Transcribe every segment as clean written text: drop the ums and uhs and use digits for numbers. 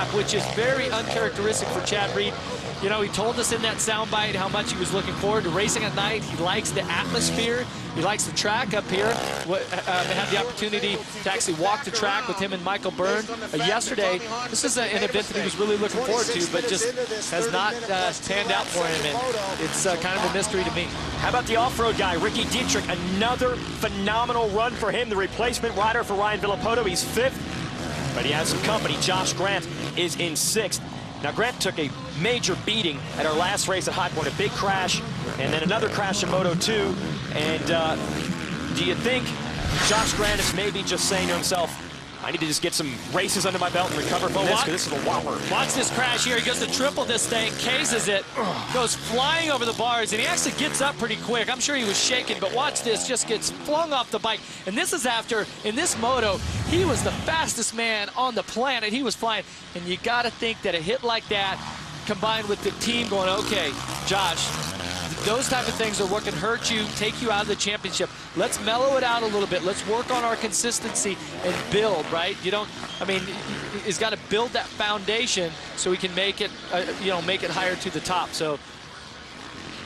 lap, which is very uncharacteristic for Chad Reed. You know, he told us in that soundbite how much he was looking forward to racing at night. He likes the atmosphere. He likes the track up here. Had the opportunity to actually walk the track with him and Michael Byrne yesterday. This is an event that he was really looking forward to, but just has not panned out for him, and it's kind of a mystery to me. How about the off-road guy, Ricky Dietrich? Another phenomenal run for him, the replacement rider for Ryan Villopoto. He's 5th, but he has some company. Josh Grant is in 6th. Now, Grant took a major beating at our last race at High Point, a big crash, and then another crash in Moto 2. And do you think Josh Grant is maybe just saying to himself, I need to just get some races under my belt and recover from this, because this is a whopper. Watch this crash here. He goes to triple this thing, cases it, goes flying over the bars, and he actually gets up pretty quick. I'm sure he was shaking, but watch this, just gets flung off the bike. And this is after, in this moto, he was the fastest man on the planet. He was flying, and you got to think that a hit like that, combined with the team going, okay, Josh, those type of things are what can hurt you, take you out of the championship. Let's mellow it out a little bit. Let's work on our consistency and build, right? You don't, I mean, he's got to build that foundation so he can make it, make it higher to the top. So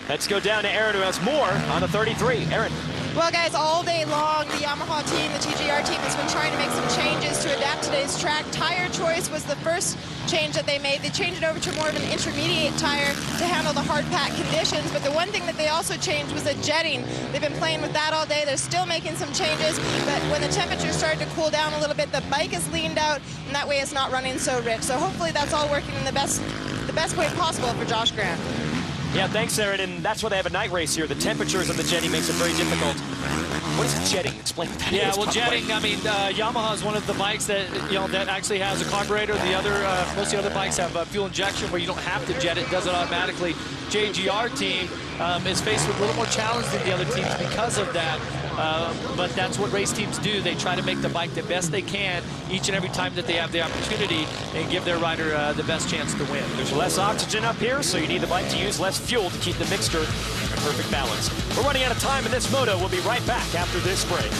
let's go down to Aaron, who has more on the 33. Aaron. Well, guys, all day long, the Yamaha team, the TGR team, has been trying to make some changes to adapt to today's track. Tire choice was the first change that they made. They changed it over to more of an intermediate tire to handle the hard pack conditions. But the one thing that they also changed was the jetting. They've been playing with that all day. They're still making some changes, but when the temperature started to cool down a little bit, the bike is leaned out, and that way it's not running so rich. So hopefully that's all working in the best way possible for Josh Grant. Yeah, thanks, Aaron, and that's why they have a night race here. The temperatures of the jetting makes it very difficult. What is jetting? Explain what that is. Yeah, well, jetting, I mean, Yamaha is one of the bikes that, that actually has a carburetor. The other, most of the other bikes have fuel injection where you don't have to jet it. It does it automatically. JGR team is faced with a little more challenge than the other teams because of that. But that's what race teams do. They try to make the bike the best they can each and every time that they have the opportunity and give their rider the best chance to win. There's less oxygen up here, so you need the bike to use less fuel to keep the mixture in a perfect balance. We're running out of time in this moto. We'll be right back after this break.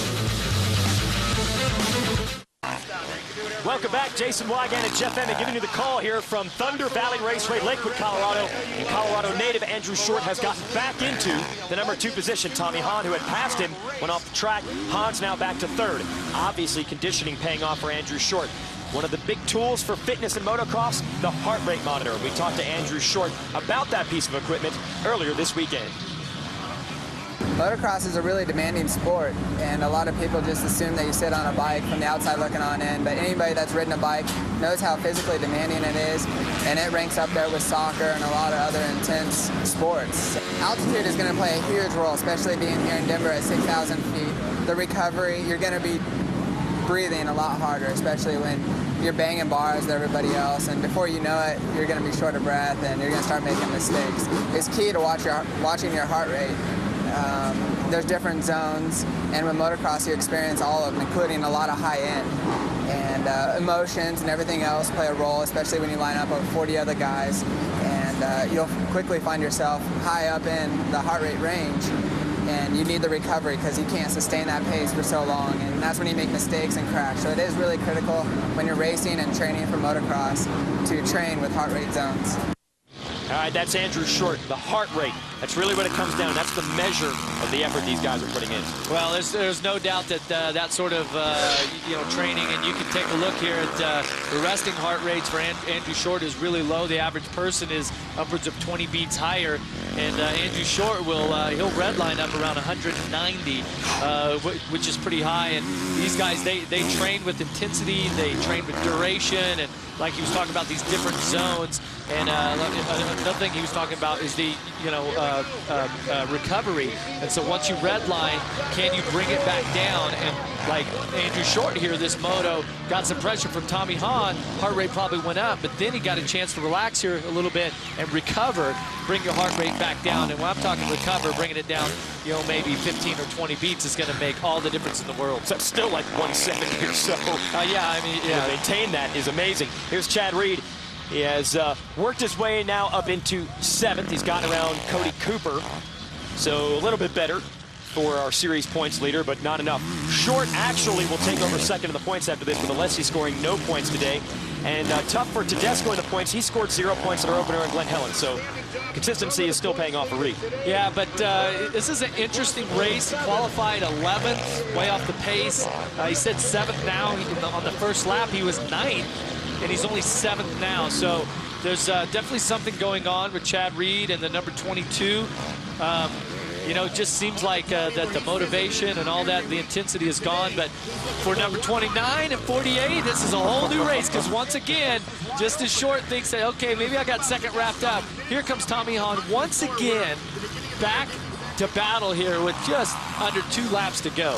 Welcome back. Jason Weigandt and Jeff Emmett giving you the call here from Thunder Valley Raceway, Lakewood, Colorado. And Colorado native Andrew Short has gotten back into the #2 position. Tommy Hahn, who had passed him, went off the track. Hahn's now back to 3rd. Obviously, conditioning paying off for Andrew Short. One of the big tools for fitness in motocross, the heart rate monitor. We talked to Andrew Short about that piece of equipment earlier this weekend. Motocross is a really demanding sport, and a lot of people just assume that you sit on a bike from the outside looking on in, but anybody that's ridden a bike knows how physically demanding it is, and it ranks up there with soccer and a lot of other intense sports. Altitude is going to play a huge role, especially being here in Denver at 6,000 feet. The recovery, you're going to be breathing a lot harder, especially when you're banging bars with everybody else, and before you know it, you're going to be short of breath and you're going to start making mistakes. It's key to watching your heart rate. There's different zones, and with motocross you experience all of them, including a lot of high end. And emotions and everything else play a role, especially when you line up with 40 other guys, and you'll quickly find yourself high up in the heart rate range, and you need the recovery because you can't sustain that pace for so long, and that's when you make mistakes and crash. So it is really critical when you're racing and training for motocross to train with heart rate zones. All right, that's Andrew Short, the heart rate. That's really what it comes down to. That's the measure of the effort these guys are putting in. Well, there's no doubt that that sort of training, and you can take a look here at the resting heart rates for Andrew Short is really low. The average person is upwards of 20 beats higher, and Andrew Short he'll redline up around 190, which is pretty high. And these guys, they train with intensity, they train with duration, and like he was talking about these different zones. And another thing he was talking about is the recovery. And so once you redline, can you bring it back down? And like Andrew Short here, this moto got some pressure from Tommy Hahn. Heart rate probably went up, but then he got a chance to relax here a little bit and recover, bring your heart rate back down. And when I'm talking recover, bringing it down, maybe 15 or 20 beats is going to make all the difference in the world. So it's still like 170 or so. Yeah, I mean, yeah. To maintain that is amazing. Here's Chad Reed. He has worked his way now up into 7th. He's gotten around Cody Cooper, so a little bit better. for our series points leader, but not enough. Short actually will take over second in the points after this, with Alessi scoring no points today. And tough for Tedesco in the points. He scored 0 points at our opener in Glen Helen, so consistency is still paying off for Reed. Yeah, but this is an interesting race. He qualified 11th, way off the pace. He said 7th now. On the first lap, he was 9th, and he's only 7th now. So there's definitely something going on with Chad Reed and the number 22. You know, it just seems like that the motivation and all that, the intensity is gone. But for number 29 and 48, this is a whole new race, because once again, just as Short thinks that, okay, maybe I got second wrapped up. Here comes Tommy Hahn once again back to battle here with just under 2 laps to go.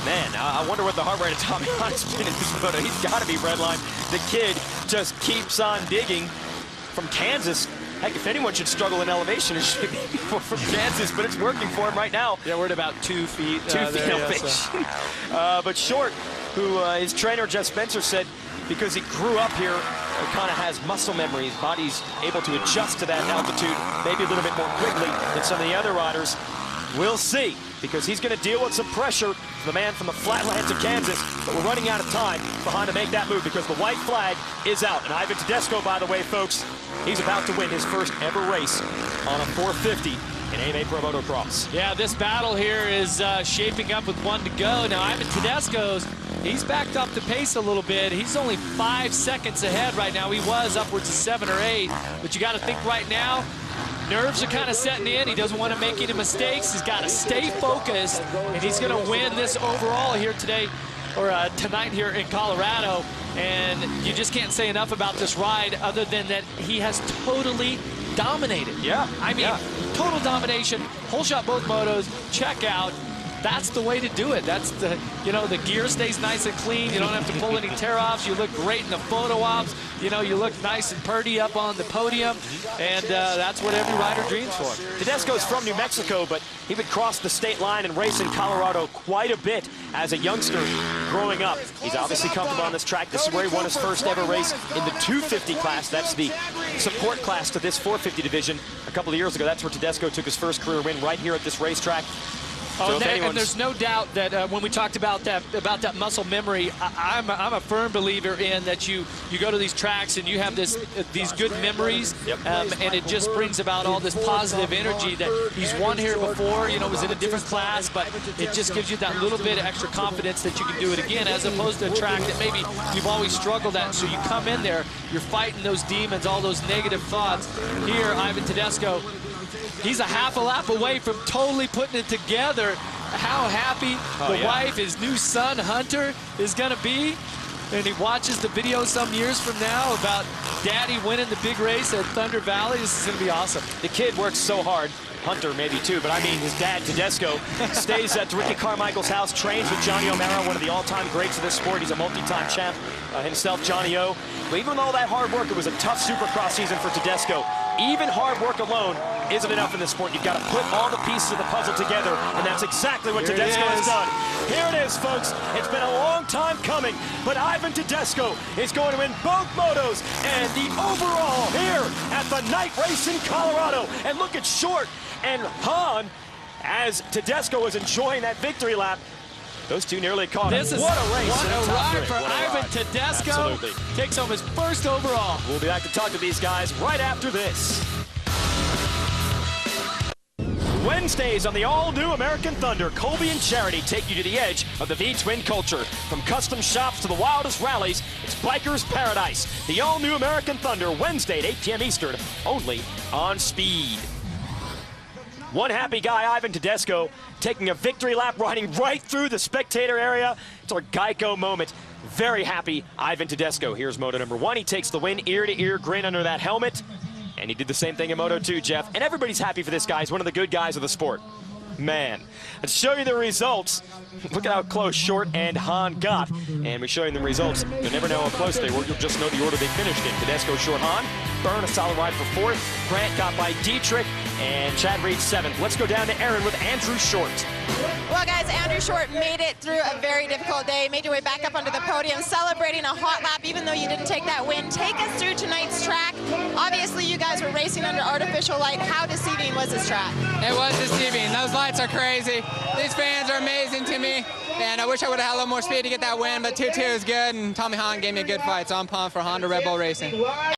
Man, I wonder what the heart rate of Tommy Hahn's been in this photo. He's got to be redline. The kid just keeps on digging from Kansas. Heck, if anyone should struggle in elevation, it should be from Kansas, but it's working for him right now. Yeah, we're at about 2 feet. 2 feet elevation. But Short, who his trainer, Jeff Spencer, said because he grew up here, kind of has muscle memory. His body's able to adjust to that altitude maybe a little bit more quickly than some of the other riders. We'll see, because he's going to deal with some pressure, the man from the flatlands of Kansas, but we're running out of time for Hahn to make that move, because the white flag is out. And Ivan Tedesco, by the way, folks, he's about to win his first ever race on a 450 in AMA Pro Motocross. Yeah, this battle here is shaping up with 1 to go. Now, Ivan Tedesco's, he's backed up the pace a little bit. He's only 5 seconds ahead right now. He was upwards of 7 or 8, but you got to think right now, nerves are kind of setting in. He doesn't want to make any mistakes. He's got to stay focused, and he's going to win this overall here today, or tonight here in Colorado. And you just can't say enough about this ride other than that he has totally dominated. Yeah. I mean, total domination. Whole shot both motos. Check out. That's the way to do it. That's the, you know, the gear stays nice and clean. You don't have to pull any tear-offs. You look great in the photo ops. You know, you look nice and purdy up on the podium. And that's what every rider dreams for. Tedesco's from New Mexico, but he would cross the state line and race in Colorado quite a bit as a youngster growing up. He's obviously comfortable on this track. This is where he won his first ever race in the 250 class. That's the support class to this 450 division. A couple of years ago, that's where Tedesco took his first career win, right here at this racetrack. Oh, and there's no doubt that when we talked about that muscle memory, I'm a firm believer in that you go to these tracks and you have these good memories, and it just brings about all this positive energy that he's won here before. You know, was in a different class, but it just gives you that little bit of extra confidence that you can do it again, as opposed to a track that maybe you've always struggled at. So you come in there, you're fighting those demons, all those negative thoughts. Here, Ivan Tedesco, he's a half a lap away from totally putting it together. How happy the wife, his new son, Hunter, is going to be. And he watches the video some years from now about Daddy winning the big race at Thunder Valley. This is going to be awesome. The kid works so hard. Hunter maybe too, but I mean his dad, Tedesco, stays at Ricky Carmichael's house, trains with Johnny O'Mara, one of the all-time greats of this sport. He's a multi-time champ himself, Johnny O. But even with all that hard work, it was a tough Supercross season for Tedesco. Even hard work alone isn't enough in this sport. You've got to put all the pieces of the puzzle together, and that's exactly what Tedesco has done. Here it is, folks. It's been a long time coming, but Ivan Tedesco is going to win both motos and the overall here at the night race in Colorado. And look at Short and Hahn as Tedesco was enjoying that victory lap. Those two nearly caught him. What a race. What a ride for Ivan Tedesco. Absolutely. Takes home his first overall. We'll be back to talk to these guys right after this. Wednesdays on the all-new American Thunder, Colby and Charity take you to the edge of the V-twin culture. From custom shops to the wildest rallies, it's biker's paradise. The all-new American Thunder, Wednesday at 8 p.m. Eastern, only on Speed. One happy guy, Ivan Tedesco, taking a victory lap, riding right through the spectator area. It's our Geico moment. Very happy, Ivan Tedesco. Here's Moto number 1. He takes the win, ear-to-ear grin under that helmet. And he did the same thing in Moto 2, Jeff. And everybody's happy for this guy. He's one of the good guys of the sport. Man, let's show you the results. Look at how close Short and Hahn got. And we show you the results. You'll never know how close they were. You'll just know the order they finished in. Tedesco, Short, Hahn. Byrne, a solid ride for 4th. Grant got by Dietrich. And Chad Reed 7th. Let's go down to Aaron with Andrew Short. Well, guys, Andrew Short made it through a very difficult day. Made your way back up onto the podium, celebrating a hot lap, even though you didn't take that win. Take us through tonight's track. Obviously, you guys were racing under artificial light. How deceiving was this track? It was deceiving. Those lights are crazy. These fans are amazing to me, and I wish I would have had a little more speed to get that win, but 2-2 is good, and Tommy Hahn gave me a good fight, so I'm pumped for Honda Red Bull Racing.